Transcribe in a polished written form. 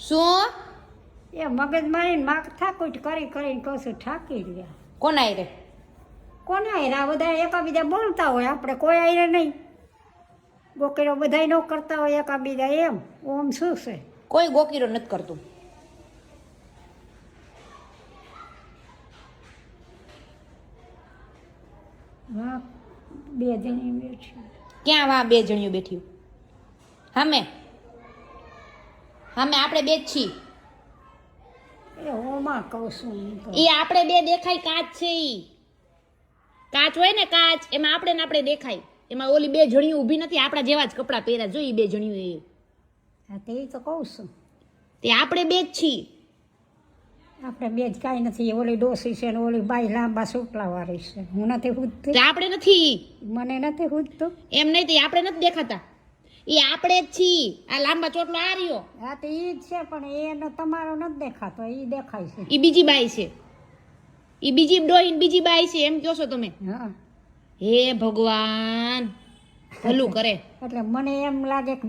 શું એ મગજ મારીને માથાકૂટ કરી કરીને કહું છું થાકી ગયા. કોણ આઈ રે કોને આયરા બધા એકાબીજા બોલતા હોય, આપણે કોઈ આયરે નહીં. ગોકેરો બધા ન કરતા હોય એકાબીજા એમ. ઓમ શું છે? કોઈ ગોકીરો નથી કરતું. હા, બે જણી બેઠી. ક્યાં વા બે જણીઓ બેઠી? હામે હામે આપણે બે જ છીએ. એ ઓમાં કહું છું હું તો. એ આપણે બે દેખાય કાચ છે. ઈ કાચ હોય ને કાચ, એમાં આપણે ને આપણે દેખાય. એમાં ઓલી બે જણીઓ ઊભી નથી, આપણા જેવા જ કપડાં પહેર્યા. જોઈ બે જણીઓ એ. હા તે તો કહું છું. તે આપણે બે જ છીએ. આપણે બે જ કાંઈ નથી. ઓલી ડોસી છે ને ઓલી બાઈ લાંબા સુટલાવાળી છે. હું નથી પૂછતી. તે આપણે નથી. મને નથી પૂછતું. એમ નહીં, તે આપણે નથી દેખાતા. એ આપણે જ છીએ. આ લાંબા ચોટલો આ રહ્યો, હા તો ઈ જ છે, પણ એનો તમારો નથી દેખાતો. ઈ દેખાય છે. એ બીજી બાઈ છે. એ બીજી ડોહીન બીજી બાઈ છે એમ કહો છો તમે? હા, હે ભગવાન ભલું કરે. એટલે મને એમ લાગે કે